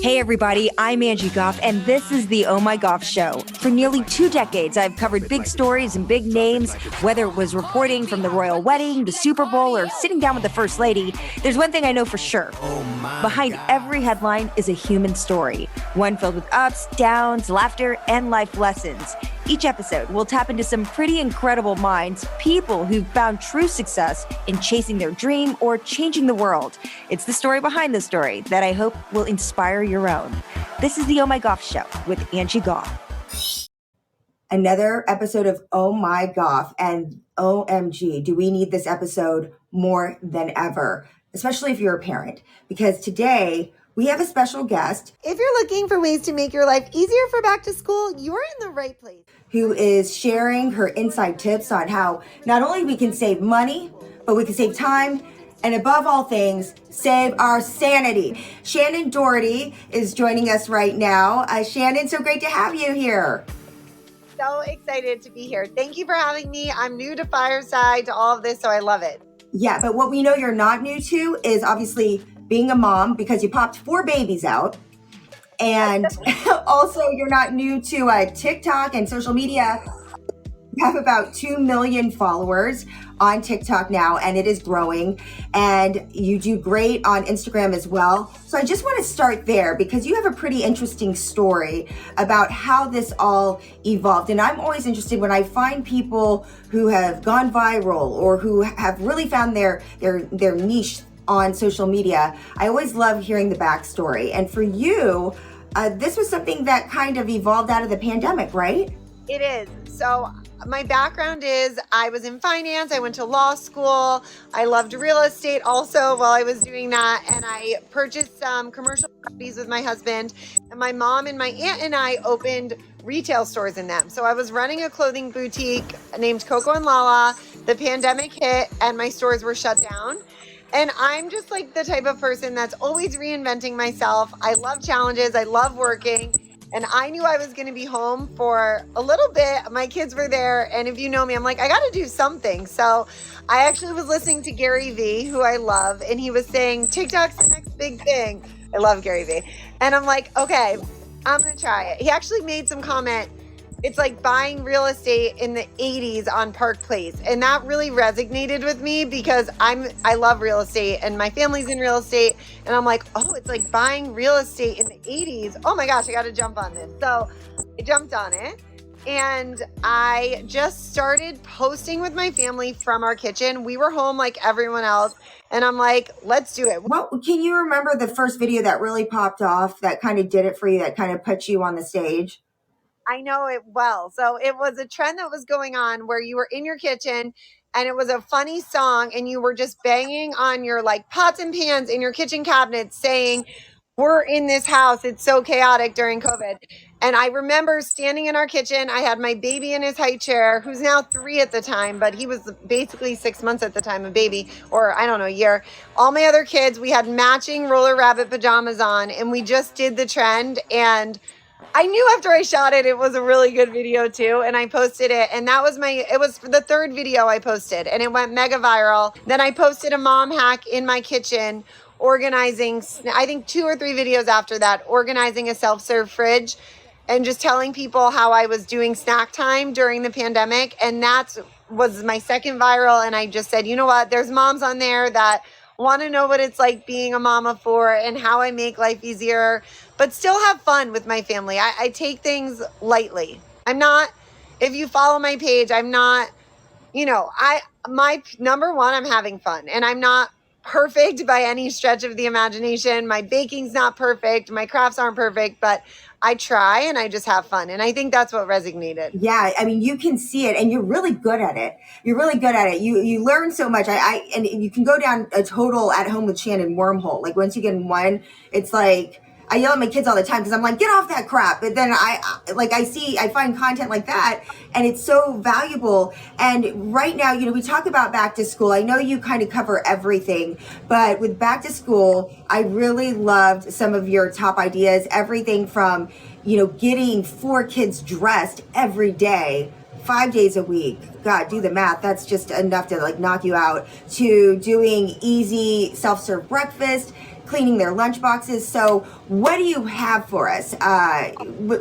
Hey everybody, I'm Angie Goff, and this is the Oh My Goff Show. For nearly 2 decades, I've covered big stories and big names, whether it was reporting from the royal wedding, the Super Bowl, or sitting down with the First Lady. There's one thing I know for sure. Behind every headline is a human story, one filled with ups, downs, laughter, and life lessons. Each episode will tap into some pretty incredible minds, people who've found true success in chasing their dream or changing the world. It's the story behind the story that I hope will inspire your own. This is the Oh My Goff Show with Angie Goff. Another episode of Oh My Goff, and OMG, do we need this episode more than ever, especially if you're a parent, because today we have a special guest. If you're looking for ways to make your life easier for back to school, you're in the right place. Who is sharing her inside tips on how not only we can save money, but we can save time, and above all things, save our sanity. Shannon Doherty is joining us right now. Shannon, so great to have you here. So excited to be here. Thank you for having me. I'm new to Fireside, to all of this, so I love it. Yeah, but what we know you're not new to is obviously being a mom, because you popped 4 babies out. And also you're not new to TikTok and social media. You have about 2 million followers on TikTok now, and it is growing. And you do great on Instagram as well. So I just want to start there because you have a pretty interesting story about how this all evolved. And I'm always interested when I find people who have gone viral or who have really found their niche on social media. I always love hearing the backstory. And for you, this was something that kind of evolved out of the pandemic, right? It is. So my background is I was in finance. I went to law school. I loved real estate also while I was doing that. And I purchased some commercial properties with my husband. And my mom and my aunt and I opened retail stores in them. So I was running a clothing boutique named Coco and Lala. The pandemic hit and my stores were shut down. And I'm just like the type of person that's always reinventing myself. I love challenges. I love working. And I knew I was going to be home for a little bit. My kids were there. And if you know me, I'm like, I got to do something. So I actually was listening to Gary Vee, who I love. And he was saying, TikTok's the next big thing. I love Gary Vee. And I'm like, okay, I'm going to try it. He actually made some comment. It's like buying real estate in the 80s on Park Place. And that really resonated with me because I love real estate and my family's in real estate. And I'm like, oh, it's like buying real estate in the 80s. Oh my gosh, I got to jump on this. So I jumped on it and I just started posting with my family from our kitchen. We were home like everyone else. And I'm like, let's do it. Well, can you remember the first video that really popped off, that kind of did it for you, that kind of put you on the stage? I know it well. So it was a trend that was going on where you were in your kitchen and it was a funny song and you were just banging on your like pots and pans in your kitchen cabinets saying, we're in this house. It's so chaotic during COVID. And I remember standing in our kitchen. I had my baby in his high chair, who's now 3 at the time, but he was basically 6 months at the time, a baby, or I don't know, a year. All my other kids, we had matching roller rabbit pajamas on and we just did the trend. And I knew after I shot it, it was a really good video too. And I posted it. And that was it was the 3rd video I posted and it went mega viral. Then I posted a mom hack in my kitchen, organizing, I think 2 or 3 videos after that, organizing a self-serve fridge and just telling people how I was doing snack time during the pandemic. And that was my 2nd viral. And I just said, you know what, there's moms on there that want to know what it's like being a mom of 4 and how I make life easier, but still have fun with my family. I take things lightly. I'm not, if you follow my page, I'm not, my number one, I'm having fun and I'm not perfect by any stretch of the imagination. My baking's not perfect. My crafts aren't perfect, but I try and I just have fun. And I think that's what resonated. Yeah. I mean, you can see it and you're really good at it. You're really good at it. You learn so much. And you can go down a total at home with Shannon wormhole. Like once you get in one, it's like, I yell at my kids all the time because I'm like, get off that crap. But then I find content like that and it's so valuable. And right now, we talk about back to school. I know you kind of cover everything, but with back to school, I really loved some of your top ideas, everything from, getting 4 kids dressed every day, 5 days a week. God, do the math. That's just enough to knock you out, to doing easy self-serve breakfast, cleaning their lunch boxes. So what do you have for us?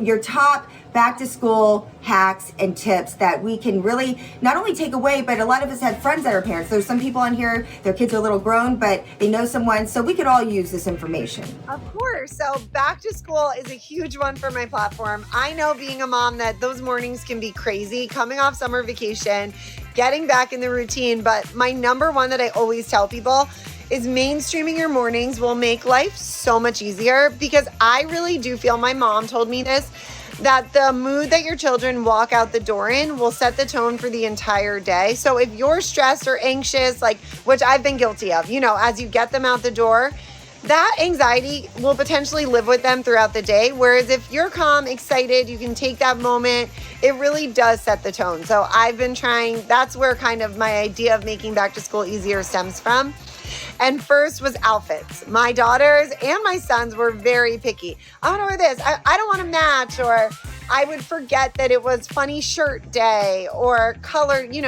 Your top back to school hacks and tips that we can really not only take away, but a lot of us have friends that are parents. There's some people on here, their kids are a little grown, but they know someone, so we could all use this information. Of course. So back to school is a huge one for my platform. I know, being a mom, that those mornings can be crazy, coming off summer vacation, getting back in the routine. But my number one that I always tell people is mainstreaming your mornings will make life so much easier, because I really do feel, my mom told me this, that the mood that your children walk out the door in will set the tone for the entire day. So if you're stressed or anxious, like, which I've been guilty of, as you get them out the door, that anxiety will potentially live with them throughout the day. Whereas if you're calm, excited, you can take that moment, it really does set the tone. So I've been trying, that's where kind of my idea of making back to school easier stems from. And first was outfits. My daughters and my sons were very picky. I want to wear this. I don't want to match. Or I would forget that it was funny shirt day or color. You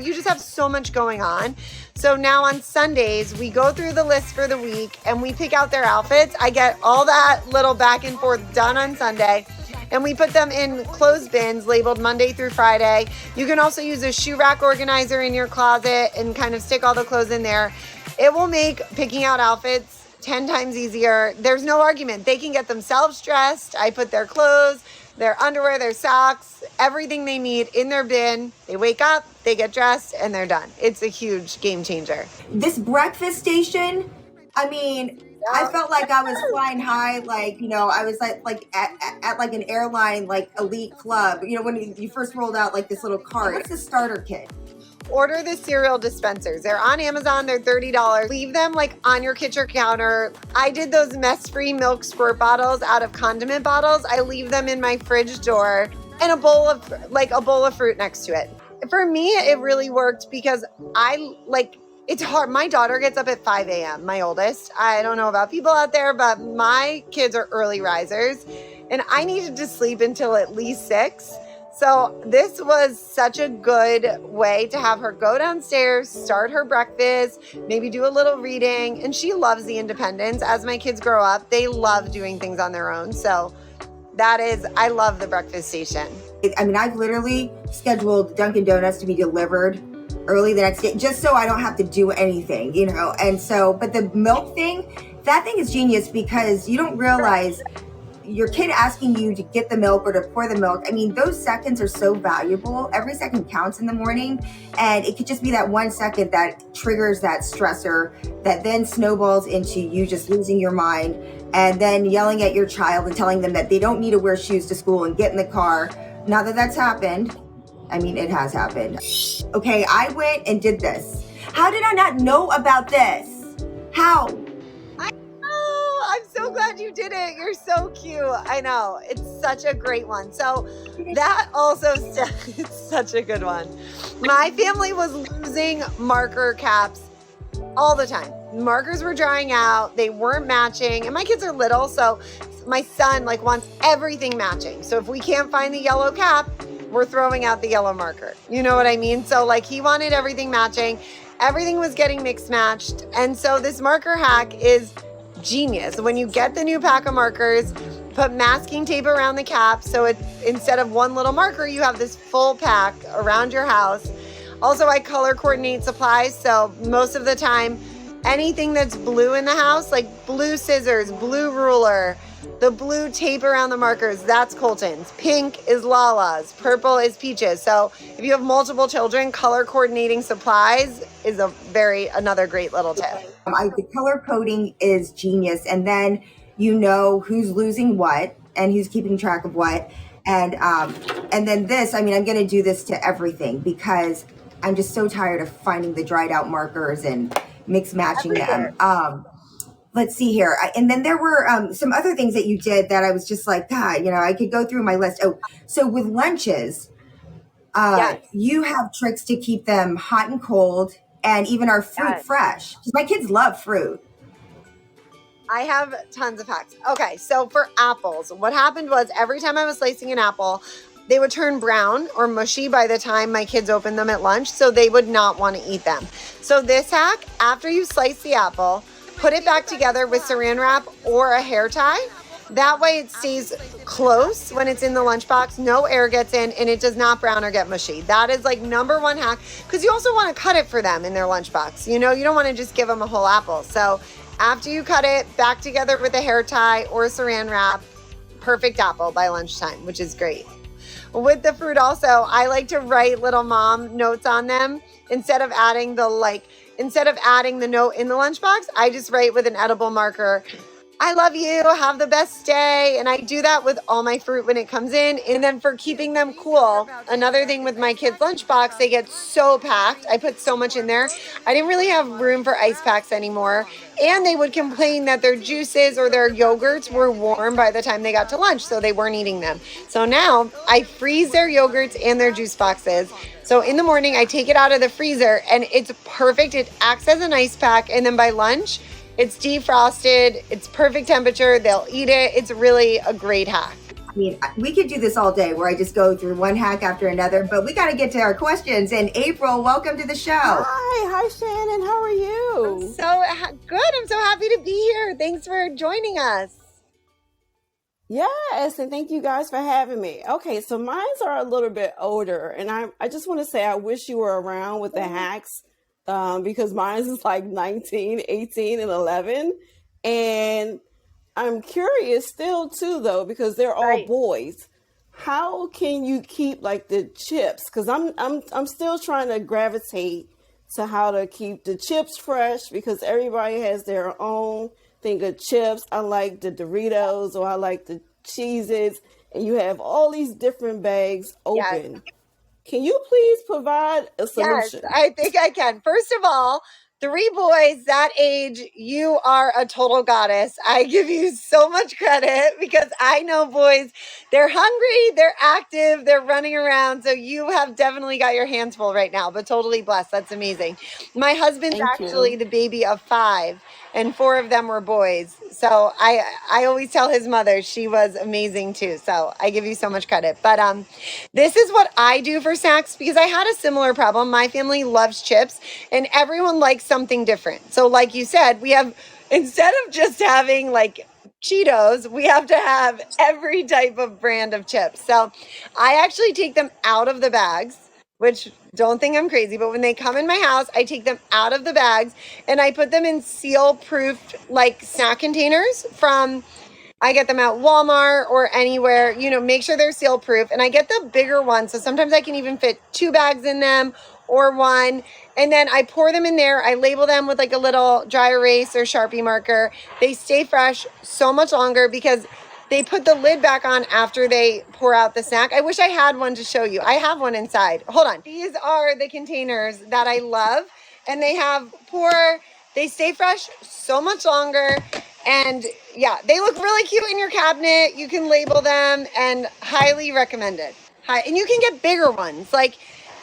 just have so much going on. So now on Sundays, we go through the list for the week and we pick out their outfits. I get all that little back and forth done on Sunday, and we put them in clothes bins labeled Monday through Friday. You can also use a shoe rack organizer in your closet and kind of stick all the clothes in there. It will make picking out outfits 10 times easier. There's no argument. They can get themselves dressed. I put their clothes, their underwear, their socks, everything they need in their bin. They wake up, they get dressed, and they're done. It's a huge game changer. This breakfast station, I felt like I was flying high, I was like at like an airline, like elite club, when you first rolled out like this little cart. What's the starter kit? Order the cereal dispensers. They're on Amazon. They're $30. Leave them like on your kitchen counter. I did those mess-free milk squirt bottles out of condiment bottles. I leave them in my fridge door, and a bowl of fruit next to it. For me, it really worked because it's hard. My daughter gets up at 5 a.m., my oldest. I don't know about people out there, but my kids are early risers, and I needed to sleep until at least 6. So this was such a good way to have her go downstairs, start her breakfast, maybe do a little reading. And she loves the independence. As my kids grow up, they love doing things on their own. So I love the breakfast station. I've literally scheduled Dunkin' Donuts to be delivered early the next day, just so I don't have to do anything, And so, but the milk thing, that thing is genius, because you don't realize your kid asking you to get the milk or to pour the milk. Those seconds are so valuable. Every second counts in the morning, and it could just be that 1 second that triggers that stressor that then snowballs into you just losing your mind and then yelling at your child and telling them that they don't need to wear shoes to school and get in the car. Now that that's happened, it has happened. Okay, I went and did this. How did I not know about this? How? I'm so glad you did it. You're so cute. I know. It's such a great one. So that also, it's such a good one. My family was losing marker caps all the time. Markers were drying out. They weren't matching. And my kids are little, so my son wants everything matching. So if we can't find the yellow cap, we're throwing out the yellow marker. You know what I mean? So he wanted everything matching. Everything was getting mixed matched. And so this marker hack is genius. When you get the new pack of markers, put masking tape around the cap, so instead of one little marker, you have this full pack around your house. Also, I color coordinate supplies, so most of the time, anything that's blue in the house, like blue scissors, blue ruler, the blue tape around the markers, that's Colton's. Pink is Lala's. Purple is Peach's. So if you have multiple children, color coordinating supplies is another great little tip. The color coding is genius. And then who's losing what and who's keeping track of what. And then this, I'm going to do this to everything, because I'm just so tired of finding the dried out markers and mix matching them. Let's see here. And then there were some other things that you did that I was just like, God, I could go through my list. Oh, so with lunches, yes, you have tricks to keep them hot and cold, and even our fruit fresh. 'Cause my kids love fruit. I have tons of hacks. Okay, so for apples, what happened was every time I was slicing an apple, they would turn brown or mushy by the time my kids opened them at lunch, so they would not want to eat them. So this hack, after you slice the apple, put it back together with saran wrap or a hair tie. That way it stays close when it's in the lunchbox, no air gets in, and it does not brown or get mushy. That is like number one hack, because you also want to cut it for them in their lunchbox. You know, you don't want to just give them a whole apple. So after you cut it, back together with a hair tie or saran wrap, perfect apple by lunchtime, which is great. With the fruit also, I like to write little mom notes on them instead of adding the note in the lunchbox. I just write with an edible marker, I love you, have the best day. And I do that with all my fruit when it comes in. And then for keeping them cool, another thing with my kids' lunchbox, they get so packed. I put so much in there. I didn't really have room for ice packs anymore. And they would complain that their juices or their yogurts were warm by the time they got to lunch, so they weren't eating them. So now I freeze their yogurts and their juice boxes. So in the morning, I take it out of the freezer and it's perfect. It acts as an ice pack. And then by lunch, it's defrosted, it's perfect temperature, they'll eat it. It's really a great hack. I mean, we could do this all day where I just go through one hack after another, but we got to get to our questions. And April, welcome to the show. Hi Shannon, how are you? I'm so good, I'm so happy to be here. Thanks for joining us. Yes, and thank you guys for having me. Okay, so mine's are a little bit older, and I just want to say I wish you were around with the hacks. Because mine is like 19, 18, and 11. And I'm curious still too, though, because they're all boys. How can you keep like the chips? Because I'm still trying to gravitate to how to keep the chips fresh, because everybody has their own thing of chips. I like the Doritos, or I like the Cheez-Its, and you have all these different bags open. Yes. Can you please provide a solution? Yes, I think I can. First of all, 3 boys that age, you are a total goddess. I give you so much credit, because I know boys, they're hungry, they're active, they're running around. So you have definitely got your hands full right now, but totally blessed. That's amazing. My husband's actually the baby of 5, and 4 of them were boys. So I always tell his mother she was amazing too. So I give you so much credit. But this is what I do for snacks, because I had a similar problem. My family loves chips and everyone likes something different. So like you said, we have, instead of just having like Cheetos, we have to have every type of brand of chips. So I actually take them out of the bags, which don't think I'm crazy, but when they come in my house, I take them out of the bags and I put them in seal-proofed like snack containers from, I get them at Walmart or anywhere, you know, make sure they're seal-proof. And I get the bigger ones, so sometimes I can even fit 2 bags in them or 1. And then I pour them in there. I label them with like a little dry erase or Sharpie marker. They stay fresh so much longer because they put the lid back on after they pour out the snack. I wish I had one to show you. I have one inside. Hold on. These are the containers that I love. And they stay fresh so much longer. And yeah, they look really cute in your cabinet. You can label them, and highly recommended. And you can get bigger ones. Like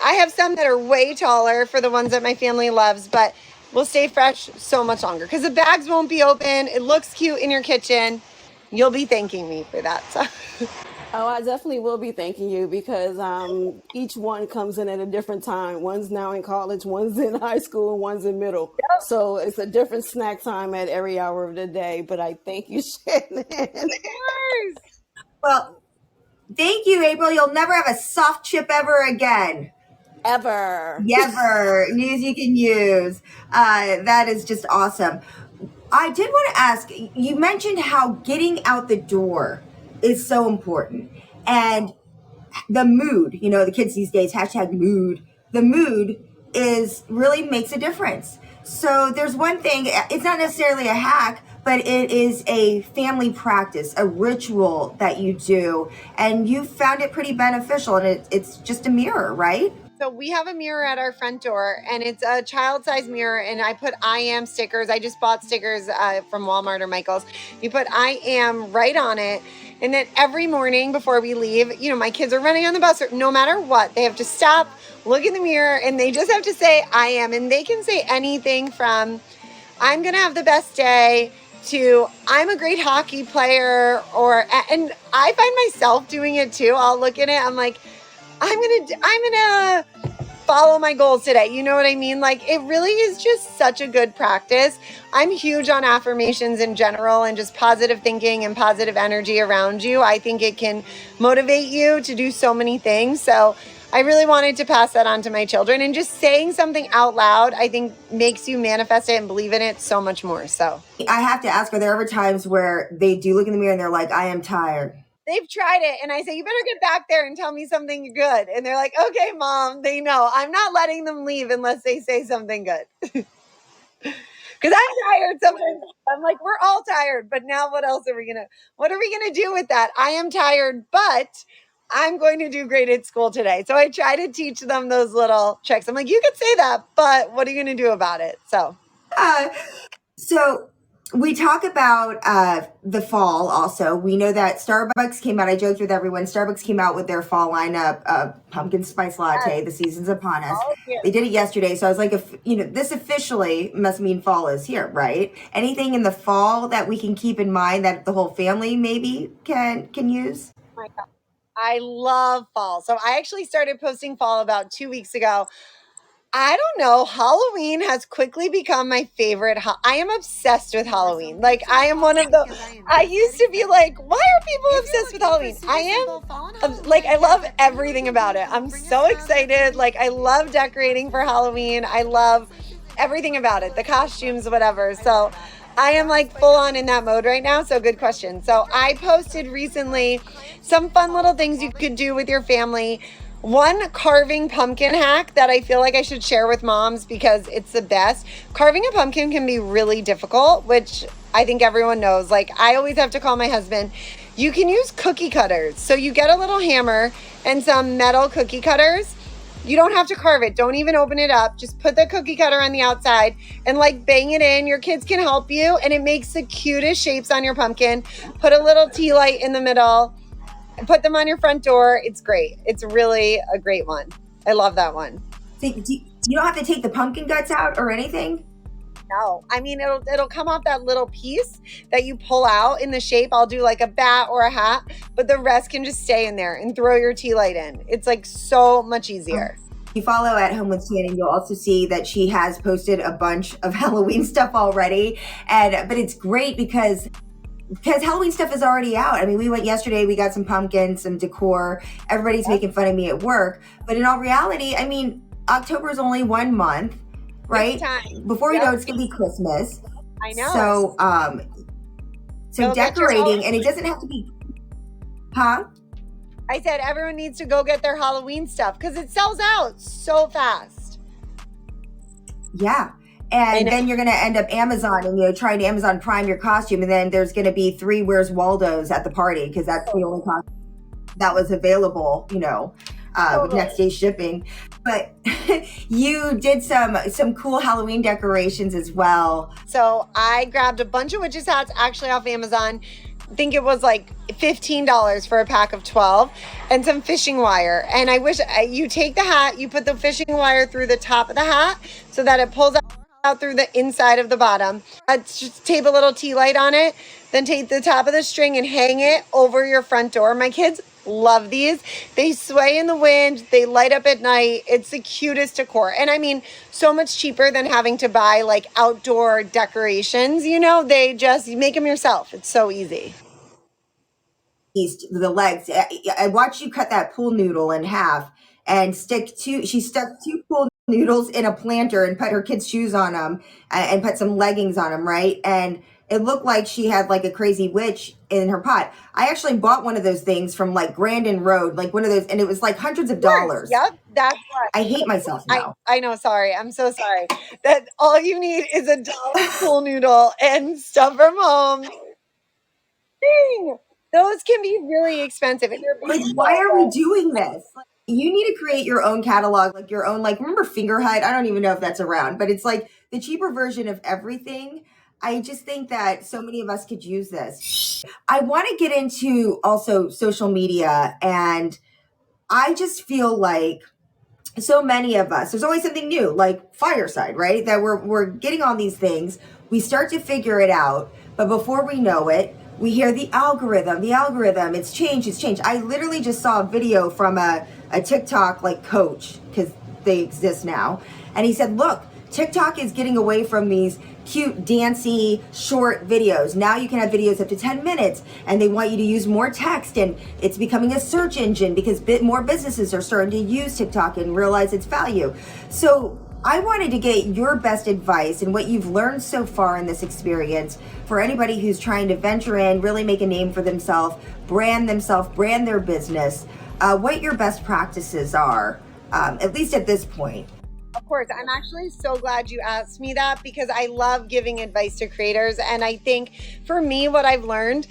I have some that are way taller for the ones that my family loves, but will stay fresh so much longer because the bags won't be open. It looks cute in your kitchen. You'll be thanking me for that. So. Oh, I definitely will be thanking you, because each one comes in at a different time. One's now in college, one's in high school, and one's in middle. Yep. So it's a different snack time at every hour of the day. But I thank you, Shannon. Well, thank you, April. You'll never have a soft chip ever again. Ever. News you can use. That is just awesome. I did want to ask, you mentioned how getting out the door is so important. And the mood, you know, the kids these days, #mood. The mood really makes a difference. So there's one thing, it's not necessarily a hack, but it is a family practice, a ritual that you do. And you found it pretty beneficial, and it's just a mirror, right? So we have a mirror at our front door, and it's a child-size mirror, and I put I am stickers. I just bought stickers from Walmart or Michael's. You put I am right on it, and then every morning before we leave, you know, my kids are running on the bus, or no matter what, they have to stop, look in the mirror, and they just have to say I am, and they can say anything from I'm going to have the best day to I'm a great hockey player, and I find myself doing it too. I'll look at it, I'm like, I'm gonna follow my goals today. You know what I mean? Like, it really is just such a good practice. I'm huge on affirmations in general and just positive thinking and positive energy around you. I think it can motivate you to do so many things. So I really wanted to pass that on to my children, and just saying something out loud, I think makes you manifest it and believe in it so much more. So I have to ask, are there ever times where they do look in the mirror and they're like, I am tired? they've tried it, and I say, you better get back there and tell me something good. And they're like, okay, Mom. They know I'm not letting them leave unless they say something good. Because I'm tired sometimes. I'm like, we're all tired, but now what are we gonna do with that? I am tired, but I'm going to do great at school today. So I try to teach them those little tricks. I'm like, you could say that, but what are you gonna do about it? So we talk about the fall also. We know that Starbucks came out. I joked with everyone. Starbucks came out with their fall lineup, pumpkin spice latte. Yes. The season's upon us. Oh, yeah. They did it yesterday. So I was like, if this officially must mean fall is here, right? Anything in the fall that we can keep in mind that the whole family maybe can use? Oh my God. I love fall. So I actually started posting fall about 2 weeks ago. I don't know. Halloween has quickly become my favorite. I am obsessed with Halloween. Like, I am one of the. I used to be like, why are people obsessed with Halloween? I am. Like, I love everything about it. I'm so excited. Like, I love decorating for Halloween. I love everything about it, the costumes, whatever. So I am like full on in that mode right now. So good question. So I posted recently some fun little things you could do with your family. One carving pumpkin hack that I feel like I should share with moms because it's the best. Carving a pumpkin can be really difficult, which I think everyone knows. Like, I always have to call my husband. You can use cookie cutters. So you get a little hammer and some metal cookie cutters. You don't have to carve it. Don't even open it up. Just put the cookie cutter on the outside and like bang it in. Your kids can help you, and it makes the cutest shapes on your pumpkin. Put a little tea light in the middle and put them on your front door. It's great. It's really a great one. I love that one. So you don't have to take the pumpkin guts out or anything? No, I mean, it'll come off that little piece that you pull out in the shape. I'll do like a bat or a hat, but the rest can just stay in there and throw your tea light in. It's like so much easier. If you follow At Home with Shannon, you'll also see that she has posted a bunch of Halloween stuff already. But it's great because Halloween stuff is already out. I mean, we went yesterday, we got some pumpkins, some decor. Everybody's making fun of me at work. But in all reality, I mean, October is only 1 month, right? Before you know, it's going to be Christmas. I know. So decorating, and it doesn't have to be, huh? I said everyone needs to go get their Halloween stuff because it sells out so fast. Yeah. And then you're going to end up Amazon and, trying to Amazon Prime your costume. And then there's going to be 3 Where's Waldos at the party because that's the only costume that was available, with next day shipping. But you did some cool Halloween decorations as well. So I grabbed a bunch of witches hats actually off Amazon. I think it was like $15 for a pack of 12 and some fishing wire. And I wish you take the hat, you put the fishing wire through the top of the hat so that it pulls out through the inside of the bottom. Just tape a little tea light on it, then take the top of the string and hang it over your front door. My kids love these. They sway in the wind. They light up at night. It's the cutest decor. And I mean, so much cheaper than having to buy like outdoor decorations. They just make them yourself. It's so easy. The legs. I watched you cut that pool noodle in half and she stuck 2 pool noodles in a planter and put her kids' shoes on them and put some leggings on them, right? And it looked like she had like a crazy witch in her pot. I actually bought one of those things from like Grandin Road, like one of those, and it was like hundreds of dollars. Yep, that's right. I hate myself now. I know, sorry. I'm so sorry. That all you need is a dollar pool noodle and stuff from home. Dang, those can be really expensive. Like, why are we doing this? You need to create your own catalog, like your own, like, remember Fingerhut? I don't even know if that's around, but it's like the cheaper version of everything. I just think that so many of us could use this. I want to get into also social media, and I just feel like so many of us, there's always something new, like Fireside, right? That we're getting on these things. We start to figure it out, but before we know it, we hear the algorithm, it's changed. I literally just saw a video from a TikTok like coach, because they exist now. And he said, look, TikTok is getting away from these cute, dancy, short videos. Now you can have videos up to 10 minutes, and they want you to use more text, and it's becoming a search engine because more businesses are starting to use TikTok and realize its value. So I wanted to get your best advice and what you've learned so far in this experience for anybody who's trying to venture in, really make a name for themselves, brand their business, what your best practices are, at least at this point. Of course, I'm actually so glad you asked me that because I love giving advice to creators. And I think for me, what I've learned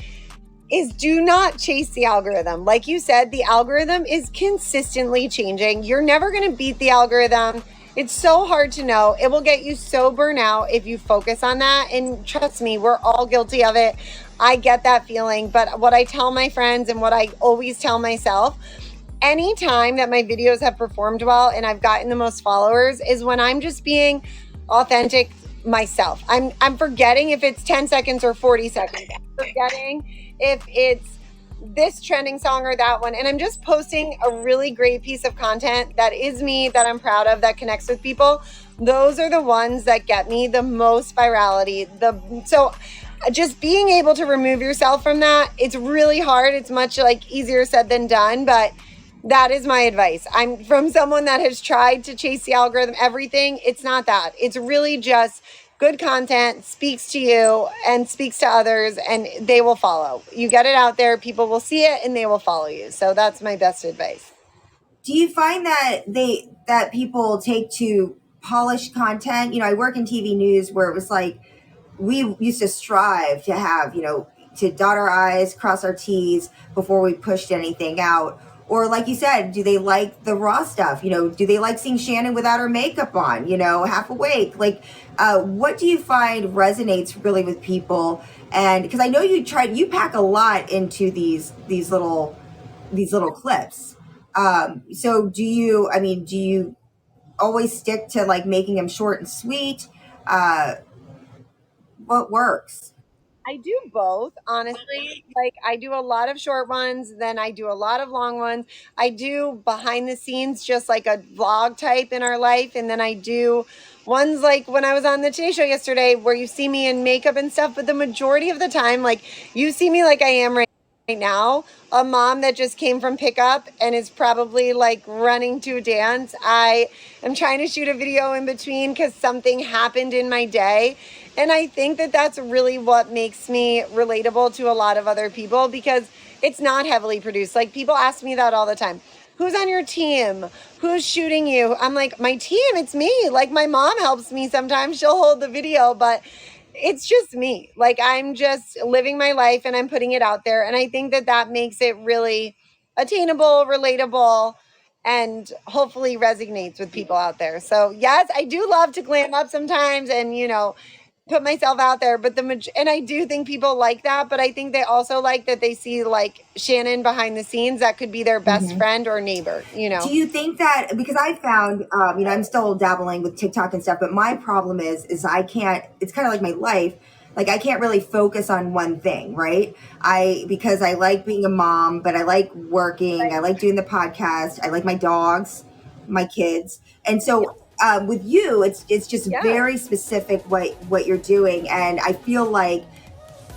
is do not chase the algorithm. Like you said, the algorithm is consistently changing. You're never going to beat the algorithm. It's so hard to know. It will get you so burnt out if you focus on that. And trust me, we're all guilty of it. I get that feeling. But what I tell my friends and what I always tell myself, anytime that my videos have performed well and I've gotten the most followers is when I'm just being authentic myself. I'm forgetting if it's 10 seconds or 40 seconds. I'm forgetting if it's this trending song or that one. And I'm just posting a really great piece of content that is me, that I'm proud of, that connects with people. Those are the ones that get me the most virality. So just being able to remove yourself from that, it's really hard. It's much like easier said than done, but that is my advice. I'm from someone that has tried to chase the algorithm, everything. It's not that. It's really just good content, speaks to you and speaks to others, and they will follow. You get it out there, people will see it, and they will follow you. So that's my best advice. Do you find that people take to polished content? You know, I work in TV news where it was like we used to strive to have, to dot our I's, cross our T's before we pushed anything out. Or like you said, do they like the raw stuff? Do they like seeing Shannon without her makeup on, half awake? Like, what do you find resonates really with people? And because I know you pack a lot into these little clips. So do you always stick to like making them short and sweet? What works? I do both, honestly. Like I do a lot of short ones, then I do a lot of long ones. I do behind the scenes, just like a vlog type in our life. And then I do ones like when I was on the Today Show yesterday where you see me in makeup and stuff. But the majority of the time, like you see me like I am right now, a mom that just came from pickup and is probably like running to a dance. I am trying to shoot a video in between because something happened in my day. And I think that that's really what makes me relatable to a lot of other people because it's not heavily produced. Like people ask me that all the time. Who's on your team? Who's shooting you? I'm like, my team, it's me. Like my mom helps me sometimes. She'll hold the video, but it's just me. Like I'm just living my life and I'm putting it out there. And I think that that makes it really attainable, relatable, and hopefully resonates with people out there. So yes, I do love to glam up sometimes and, put myself out there, but and I do think people like that, but I think they also like that they see like Shannon behind the scenes that could be their best friend or neighbor, Do you think that, because I found, I'm still dabbling with TikTok and stuff, but my problem is I can't, it's kind of like my life. Like I can't really focus on one thing, right? Because I like being a mom, but I like working. Right. I like doing the podcast. I like my dogs, my kids. And so with you, it's just very specific what you're doing. And I feel like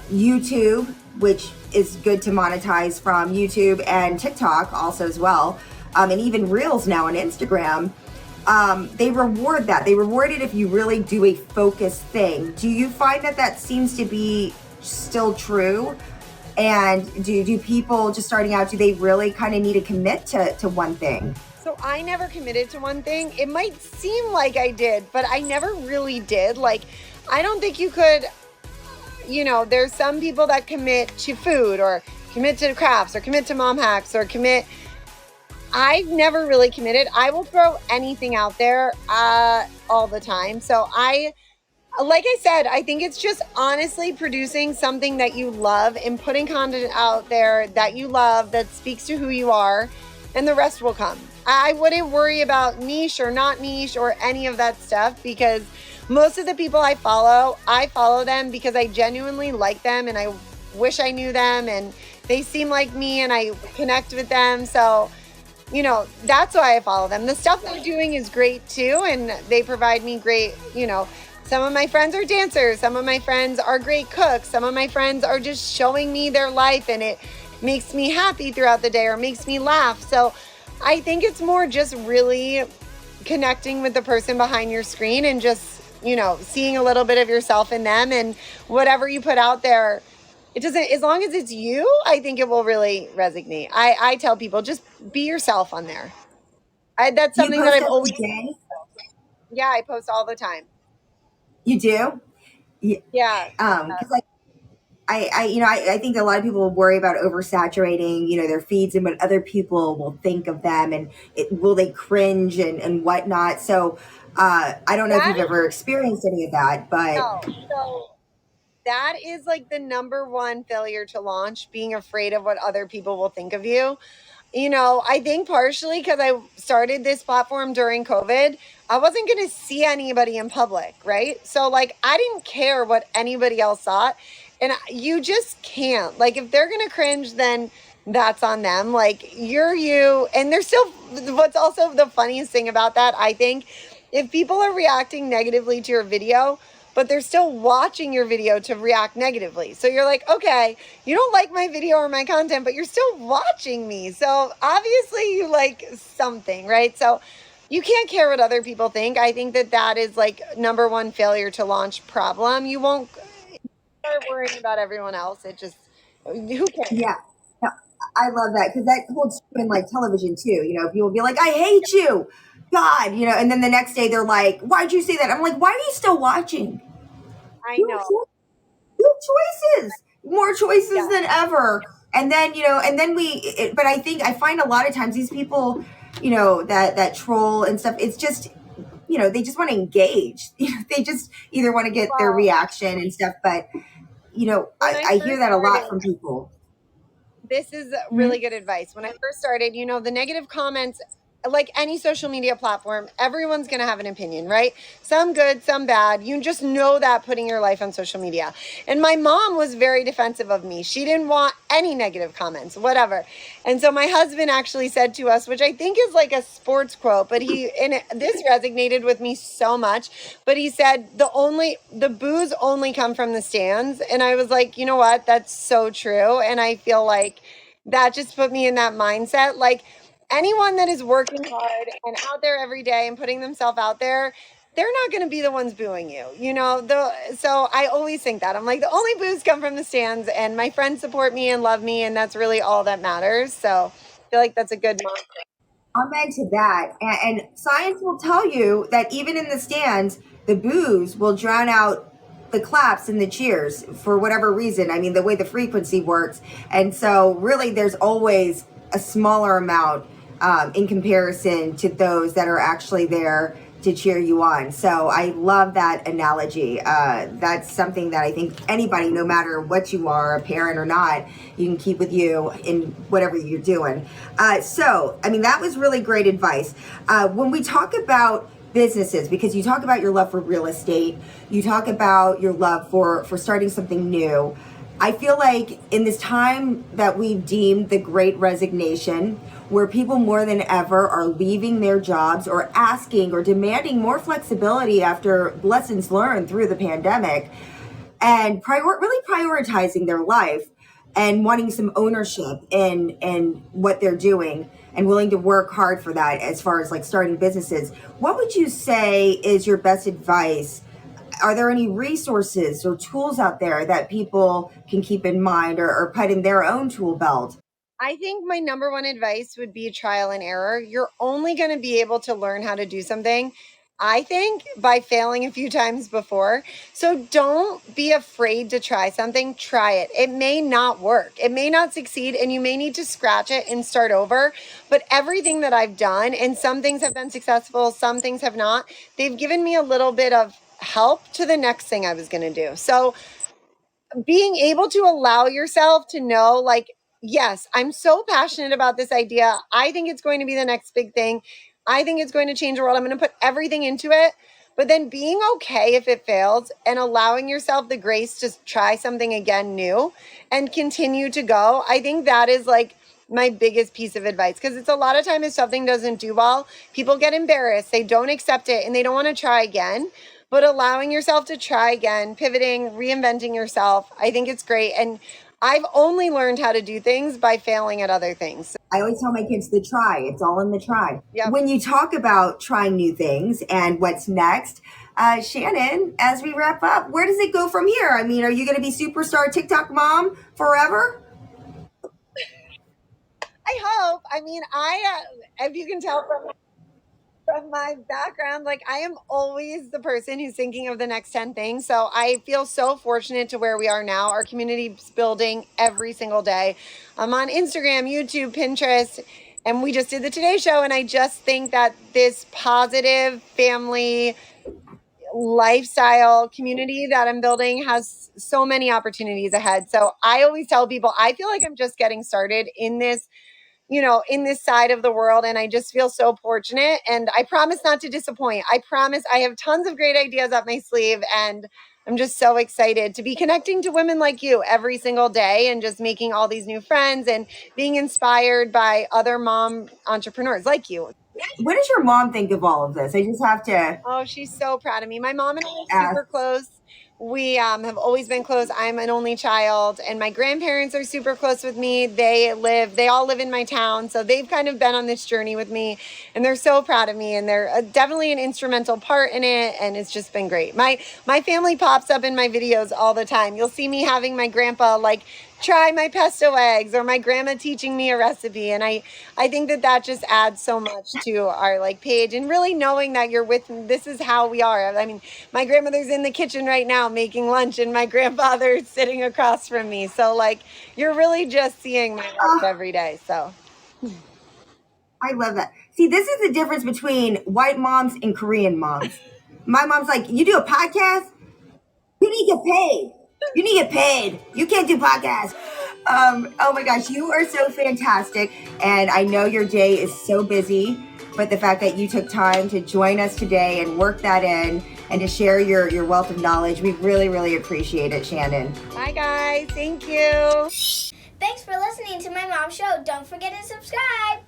YouTube, which is good to monetize from YouTube, and TikTok also as well, and even Reels now on Instagram, they reward that. They reward it if you really do a focused thing. Do you find that seems to be still true? And do people just starting out, do they really kind of need to commit to one thing? So I never committed to one thing. It might seem like I did, but I never really did. Like, I don't think you could, there's some people that commit to food or commit to crafts or commit to mom hacks or commit. I've never really committed. I will throw anything out there all the time. So like I said, I think it's just honestly producing something that you love and putting content out there that you love, that speaks to who you are, and the rest will come. I wouldn't worry about niche or not niche or any of that stuff because most of the people I follow them because I genuinely like them and I wish I knew them and they seem like me and I connect with them. So that's why I follow them. The stuff they're doing is great too, and they provide me great, some of my friends are dancers, some of my friends are great cooks, some of my friends are just showing me their life, and it makes me happy throughout the day or makes me laugh. So I think it's more just really connecting with the person behind your screen and just, seeing a little bit of yourself in them, and whatever you put out there, it doesn't, as long as it's you, I think it will really resonate. I tell people, just be yourself on there. That's Do you something that post I've every always, day? yeah, I post all the time. You do? Yeah. Yeah. 'Cause I think a lot of people worry about oversaturating, their feeds and what other people will think of them, and will they cringe and whatnot. So, I don't know if That you've is, ever experienced any of that, but no. So that is like the number one failure to launch, being afraid of what other people will think of you. I think partially because I started this platform during COVID, I wasn't going to see anybody in public, right? So, like, I didn't care what anybody else thought. And you just can't. Like, if they're going to cringe, then that's on them. Like, you're you. And there's still, what's also the funniest thing about that, I think, if people are reacting negatively to your video, but they're still watching your video to react negatively. So you're like, okay, you don't like my video or my content, but you're still watching me. So obviously you like something, right? So you can't care what other people think. I think that is like number one failure to launch problem. You won't start worrying about everyone else. It just, who cares? yeah. No, I love that because that holds true in like television too. People will be like, "I hate you, God," and then the next day they're like, "Why'd you say that?" I'm like, "Why are you still watching? I You know. have, you have choices, more choices Yeah. than ever." And then but I find a lot of times these people, that troll and stuff. It's just they just want to engage. They just either want to get their Well, reaction and stuff. But when I I hear first that a lot started, from people. this is Mhm. really good advice. When I first started, the negative comments, like any social media platform, everyone's going to have an opinion, right? Some good, some bad. You just know that putting your life on social media. And my mom was very defensive of me. She didn't want any negative comments, whatever. And so my husband actually said to us, which I think is like a sports quote, but this resonated with me so much. But he said, the boos only come from the stands. And I was like, you know what? That's so true. And I feel like that just put me in that mindset. Like, anyone that is working hard and out there every day and putting themselves out there, they're not going to be the ones booing you, so I always think that I'm like, the only boos come from the stands, and my friends support me and love me, and that's really all that matters. So I feel like that's a good mantra. Amen to that. And science will tell you that even in the stands, the boos will drown out the claps and the cheers for whatever reason. I mean, the way the frequency works. And so, really, there's always a smaller amount in comparison to those that are actually there to cheer you on. So I love that analogy. That's something that I think anybody, no matter what you are, a parent or not, you can keep with you in whatever you're doing. That was really great advice. When we talk about businesses, because you talk about your love for real estate, you talk about your love for starting something new. I feel like in this time that we've deemed the great resignation, where people more than ever are leaving their jobs or asking or demanding more flexibility after lessons learned through the pandemic, and really prioritizing their life and wanting some ownership in what they're doing and willing to work hard for that as far as like starting businesses. What would you say is your best advice? Are there any resources or tools out there that people can keep in mind or put in their own tool belt? I think my number one advice would be trial and error. You're only going to be able to learn how to do something, I think, by failing a few times before. So don't be afraid to try something. Try it. It may not work, it may not succeed, and you may need to scratch it and start over. But everything that I've done, and some things have been successful, some things have not, they've given me a little bit of help to the next thing I was going to do. So being able to allow yourself to know, like, yes, I'm so passionate about this idea. I think it's going to be the next big thing. I think it's going to change the world. I'm going to put everything into it. But then being okay if it fails and allowing yourself the grace to try something again new and continue to go. I think that is like my biggest piece of advice, because it's a lot of time if something doesn't do well, people get embarrassed, they don't accept it, and they don't want to try again. But allowing yourself to try again, pivoting, reinventing yourself, I think it's great. And I've only learned how to do things by failing at other things. I always tell my kids to try. It's all in the try. Yep. When you talk about trying new things and what's next, Shannon, as we wrap up, where does it go from here? I mean, are you going to be superstar TikTok mom forever? I hope. I mean, if you can tell from my background, like I am always the person who's thinking of the next 10 things. So I feel so fortunate to where we are now. Our community's building every single day. I'm on Instagram, YouTube, Pinterest, and we just did the Today Show. And I just think that this positive family lifestyle community that I'm building has so many opportunities ahead. So I always tell people, I feel like I'm just getting started in this, in this side of the world. And I just feel so fortunate. And I promise not to disappoint. I promise I have tons of great ideas up my sleeve. And I'm just so excited to be connecting to women like you every single day and just making all these new friends and being inspired by other mom entrepreneurs like you. What does your mom think of all of this? I just have to. Oh, she's so proud of me. My mom and I are super close. We have always been close. I'm an only child, and my grandparents are super close with me. They all live in my town, so they've kind of been on this journey with me, and they're so proud of me, and they're definitely an instrumental part in it, and it's just been great. My family pops up in my videos all the time. You'll see me having my grandpa try my pesto eggs, or my grandma teaching me a recipe, and I think that just adds so much to our page, and really knowing that this is how we are. I mean, my grandmother's in the kitchen right now making lunch, and my grandfather's sitting across from me, so you're really just seeing my life every day. So I love that. See, this is the difference between white moms and Korean moms. My mom's like, you do a podcast? You need to get paid. You need to get paid. You can't do podcasts. Oh my gosh, you are so fantastic. And I know your day is so busy, but the fact that you took time to join us today and work that in and to share your wealth of knowledge, we really, really appreciate it, Shannon. Bye, guys. Thank you. Thanks for listening to my mom's show. Don't forget to subscribe.